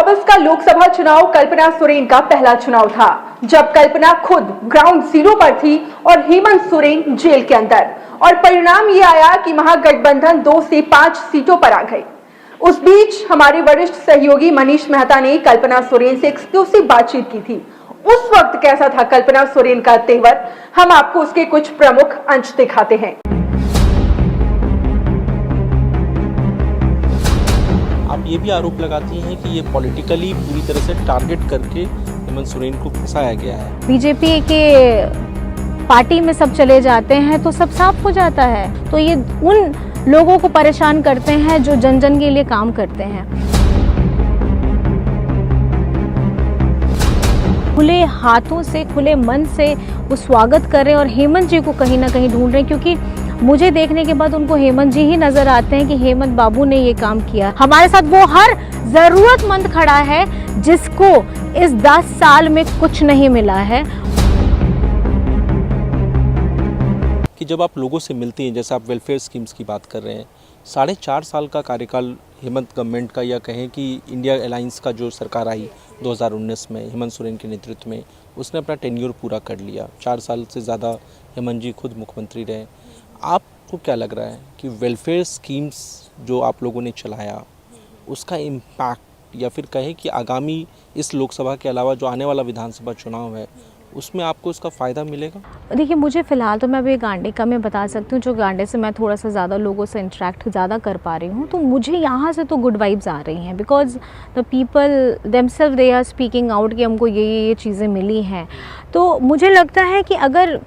2024 का लोकसभा चुनाव कल्पना सोरेन का पहला चुनाव था, जब कल्पना खुद ग्राउंड जीरो पर थी और हेमंत सोरेन जेल के अंदर। और परिणाम ये आया कि महागठबंधन 2 से 5 सीटों पर आ गई। उस बीच हमारे वरिष्ठ सहयोगी मनीष मेहता ने कल्पना सोरेन से एक्सक्लूसिव बातचीत की थी। उस वक्त कैसा था कल्पना सोरेन का तेवर, हम आपको उसके कुछ प्रमुख अंश दिखाते हैं। आप ये भी आरोप लगाती हैं कि ये पॉलिटिकली पूरी तरह से टारगेट करके हेमंत सोरेन को फंसाया गया है। बीजेपी के पार्टी में सब चले जाते हैं तो सब साफ हो जाता है, तो ये उन लोगों को परेशान करते हैं जो जन जन के लिए काम करते हैं। खुले हाथों से, खुले मन से वो स्वागत कर रहे हैं और हेमंत जी को कहीं ना कहीं ढूंढ रहे हैं, क्योंकि मुझे देखने के बाद उनको हेमंत जी ही नजर आते हैं कि हेमंत बाबू ने ये काम किया। हमारे साथ वो हर जरूरतमंद खड़ा है जिसको इस 10 साल में कुछ नहीं मिला है। कि जब आप लोगों से मिलती हैं, जैसे आप वेलफेयर स्कीम्स की बात कर रहे हैं, 4.5 साल का कार्यकाल हेमंत गवर्नमेंट का, या कहें कि इंडिया अलायंस का जो सरकार आई 2019 में हेमंत सोरेन के नेतृत्व में, उसने अपना टेन्योर पूरा कर लिया। 4 साल से ज़्यादा हेमंत जी खुद मुख्यमंत्री रहे। आपको क्या लग रहा है कि वेलफेयर स्कीम्स जो आप लोगों ने चलाया, उसका इम्पैक्ट, या फिर कहें कि आगामी इस लोकसभा के अलावा जो आने वाला विधानसभा चुनाव है, उसमें आपको इसका फ़ायदा मिलेगा? देखिए, मुझे फ़िलहाल तो मैं अभी गांडे का मैं बता सकती हूँ, जो गांडे से मैं थोड़ा सा ज़्यादा लोगों से इंटरेक्ट ज़्यादा कर पा रही हूँ, तो मुझे यहाँ से तो गुड वाइब्स आ रही हैं, because the people themselves they are speaking out कि हमको ये चीज़ें मिली हैं। तो मुझे लगता है कि अगर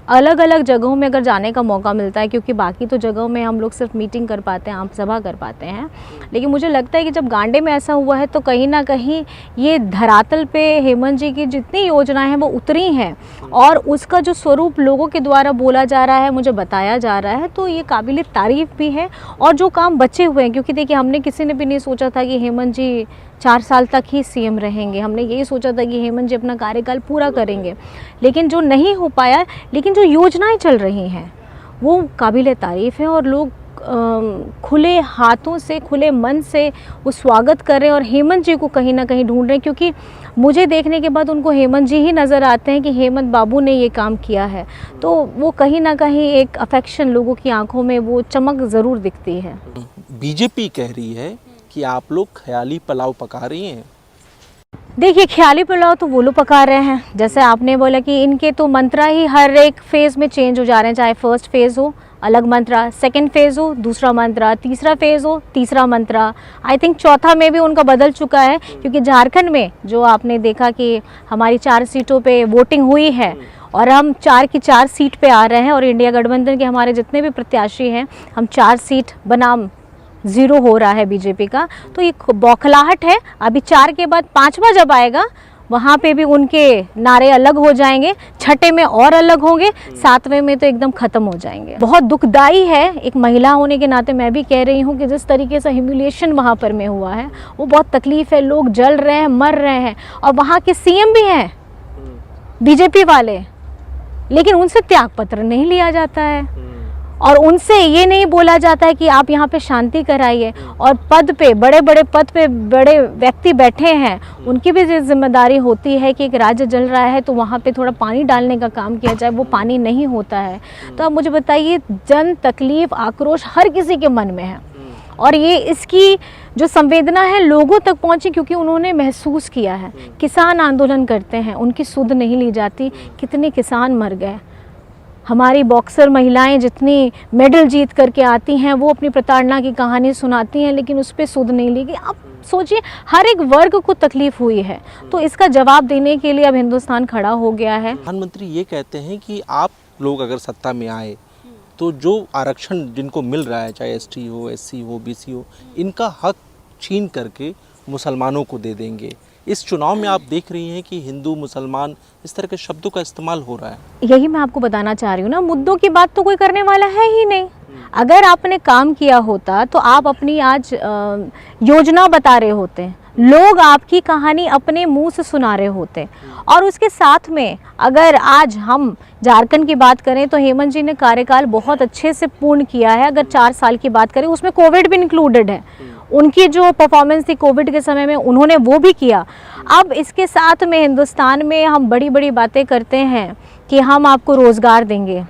अलग अलग जगहों में अगर जाने का मौका मिलता है, क्योंकि बाकी तो जगहों में हम लोग सिर्फ मीटिंग कर पाते हैं, आम सभा कर पाते हैं, लेकिन मुझे लगता है कि जब गांडे में ऐसा हुआ है तो कहीं ना कहीं ये धरातल पे हेमंत जी की जितनी योजनाएं हैं वो उतरी हैं और उसका जो स्वरूप लोगों के द्वारा बोला जा रहा है, मुझे बताया जा रहा है, तो ये काबिल तारीफ़ भी है। और जो काम बचे हुए हैं, क्योंकि देखिए हमने किसी ने भी नहीं सोचा था कि हेमंत जी 4 साल तक ही सीएम रहेंगे, हमने यही सोचा था कि हेमंत जी अपना कार्यकाल पूरा करेंगे, लेकिन जो नहीं हो पाया, लेकिन जो योजनाएं चल रही हैं वो काबिल तारीफ़ है और लोग खुले हाथों से, खुले मन से वो स्वागत कर रहे हैं और हेमंत जी को कहीं ना कहीं ढूंढ रहे हैं, क्योंकि मुझे देखने के बाद उनको हेमंत जी ही नज़र आते हैं कि हेमंत बाबू ने ये काम किया है, तो वो कहीं ना कहीं एक अफेक्शन, लोगों की आंखों में वो चमक ज़रूर दिखती है। बीजेपी कह रही है कि आप लोग ख्याली पुलाव पका रही हैं। देखिए, ख्याली पुलाव तो वो लोग पका रहे हैं, जैसे आपने बोला कि इनके तो मंत्रा ही हर एक फेज़ में चेंज हो जा रहे हैं, चाहे फर्स्ट फेज़ हो अलग मंत्रा, सेकंड फेज़ हो दूसरा मंत्रा, तीसरा फेज़ हो तीसरा मंत्रा, आई थिंक चौथा में भी उनका बदल चुका है, क्योंकि झारखंड में जो आपने देखा कि हमारी 4 सीटों पे वोटिंग हुई है और हम 4 की 4 सीट पे आ रहे हैं, और इंडिया गठबंधन के हमारे जितने भी प्रत्याशी हैं, हम 4 सीट बनाम 0 हो रहा है बीजेपी का, तो ये बौखलाहट है। अभी 4 के बाद 5वां जब आएगा, वहाँ पे भी उनके नारे अलग हो जाएंगे, छठे में और अलग होंगे, 7वें में तो एकदम ख़त्म हो जाएंगे। बहुत दुखदाई है, एक महिला होने के नाते मैं भी कह रही हूँ कि जिस तरीके से ह्यूमिलिएशन वहाँ पर में हुआ है वो बहुत तकलीफ़ है। लोग जल रहे हैं, मर रहे हैं, और वहाँ के सीएम भी हैं बीजेपी वाले, लेकिन उनसे त्यागपत्र नहीं लिया जाता है और उनसे ये नहीं बोला जाता है कि आप यहाँ पे शांति कराइए। और पद पे, बड़े बड़े पद पे बड़े व्यक्ति बैठे हैं, उनकी भी जिम्मेदारी होती है कि एक राज्य जल रहा है तो वहाँ पे थोड़ा पानी डालने का काम किया जाए, वो पानी नहीं होता है। तो आप मुझे बताइए, जन तकलीफ, आक्रोश हर किसी के मन में है, और ये इसकी जो संवेदना है लोगों तक पहुँची, क्योंकि उन्होंने महसूस किया है। किसान आंदोलन करते हैं, उनकी सुध नहीं ली जाती, कितने किसान मर गए। हमारी बॉक्सर महिलाएं जितनी मेडल जीत करके आती हैं, वो अपनी प्रताड़ना की कहानी सुनाती हैं, लेकिन उस पर सुध नहीं ली गई। आप सोचिए, हर एक वर्ग को तकलीफ हुई है, तो इसका जवाब देने के लिए अब हिंदुस्तान खड़ा हो गया है। प्रधानमंत्री ये कहते हैं कि आप लोग अगर सत्ता में आए तो जो आरक्षण जिनको मिल रहा है, चाहे एसटी हो, एससी हो, बीसी हो, इनका हक छीन करके मुसलमानों को दे देंगे। इस चुनाव में आप देख रही हैं कि हिंदू, मुसलमान, इस तरह के शब्दों का इस्तेमाल हो रहा है। यही मैं आपको बताना चाह रही हूँ ना, मुद्दों की बात तो कोई करने वाला है ही नहीं। अगर आपने काम किया होता तो आप अपनी आज योजना बता रहे होते, लोग आपकी कहानी अपने मुंह से सुना रहे होते। और उसके साथ में अगर आज हम झारखंड की बात करें तो हेमंत जी ने कार्यकाल बहुत अच्छे से पूर्ण किया है। अगर 4 साल की बात करें, उसमें कोविड भी इंक्लूडेड है, उनकी जो परफॉर्मेंस थी कोविड के समय में, उन्होंने वो भी किया। अब इसके साथ में हिंदुस्तान में हम बड़ी बड़ी बातें करते हैं कि हम आपको रोज़गार देंगे।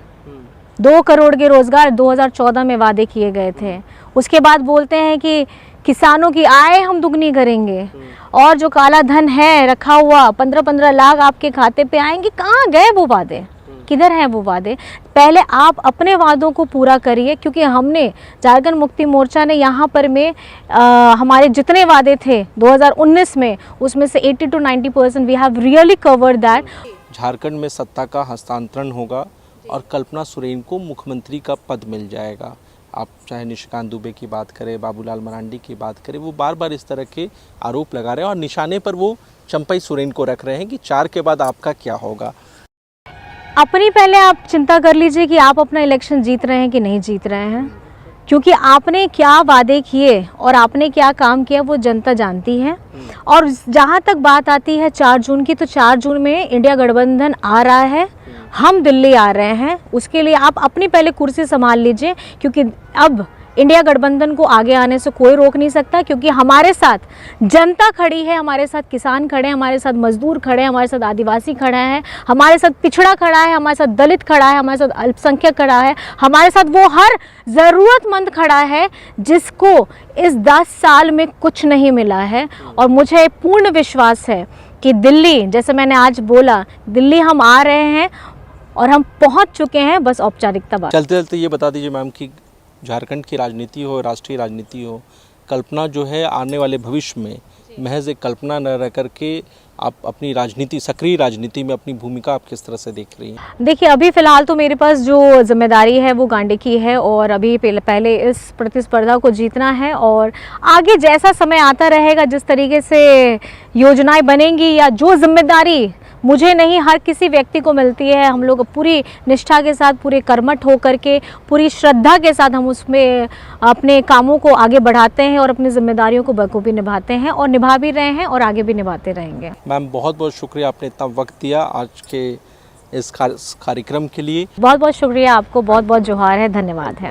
2 करोड़ के रोज़गार 2014 में वादे किए गए थे। उसके बाद बोलते हैं कि किसानों की आय हम दुगनी करेंगे, और जो काला धन है रखा हुआ 15-15 लाख आपके खाते पे आएंगे। कहाँ गए वो वादे, किधर हैं वो वादे? पहले आप अपने वादों को पूरा करिए, क्योंकि हमने झारखंड मुक्ति मोर्चा ने यहाँ पर में हमारे जितने वादे थे 2019 में, उसमें से 80 to 90% we have really covered that. Jharkhand में सत्ता का हस्तांतरण होगा और कल्पना सोरेन को मुख्यमंत्री का पद मिल जाएगा। आप चाहे निशिकांत दुबे की बात करें, बाबूलाल मरांडी की बात करें, वो बार बार इस तरह के आरोप लगा रहे हैं और निशाने पर वो चंपई सोरेन को रख रहे हैं कि 4 के बाद आपका क्या होगा। अपनी पहले आप चिंता कर लीजिए कि आप अपना इलेक्शन जीत रहे हैं कि नहीं जीत रहे हैं, क्योंकि आपने क्या वादे किए और आपने क्या काम किया वो जनता जानती है। और जहाँ तक बात आती है 4 जून की, तो 4 जून में इंडिया गठबंधन आ रहा है, हम दिल्ली आ रहे हैं। उसके लिए आप अपनी पहले कुर्सी संभाल लीजिए, क्योंकि अब इंडिया गठबंधन को आगे आने से कोई रोक नहीं सकता, क्योंकि हमारे साथ जनता खड़ी है, हमारे साथ किसान खड़े हैं, हमारे साथ मजदूर खड़े हैं, हमारे साथ आदिवासी खड़ा है, हमारे साथ पिछड़ा खड़ा है, हमारे साथ दलित खड़ा है, हमारे साथ अल्पसंख्यक खड़ा है, हमारे साथ वो हर ज़रूरतमंद खड़ा है जिसको इस 10 साल में कुछ नहीं मिला है। और मुझे पूर्ण विश्वास है कि दिल्ली, जैसे मैंने आज बोला, दिल्ली हम आ रहे हैं और हम पहुंच चुके हैं, बस औपचारिकता बात। चलते चलते ये बता दीजिए मैम कि झारखंड की राजनीति हो, राष्ट्रीय राजनीति हो, कल्पना जो है आने वाले भविष्य में महज एक कल्पना न रह करके आप अपनी राजनीति, सक्रिय राजनीति में अपनी भूमिका आप किस तरह से देख रही हैं? देखिए, अभी फ़िलहाल तो मेरे पास जो जिम्मेदारी है वो गांडे की है, और अभी पहले इस प्रतिस्पर्धा को जीतना है, और आगे जैसा समय आता रहेगा, जिस तरीके से योजनाएं बनेंगी या जो जिम्मेदारी मुझे नहीं हर किसी व्यक्ति को मिलती है, हम लोग पूरी निष्ठा के साथ, पूरे कर्मठ हो करके, पूरी श्रद्धा के साथ हम उसमें अपने कामों को आगे बढ़ाते हैं और अपनी जिम्मेदारियों को बखूबी निभाते हैं, और निभा भी रहे हैं और आगे भी निभाते रहेंगे। मैम बहुत बहुत शुक्रिया, आपने इतना वक्त दिया आज के इस कार्यक्रम के लिए। बहुत बहुत शुक्रिया आपको, बहुत बहुत जोहार है, धन्यवाद है।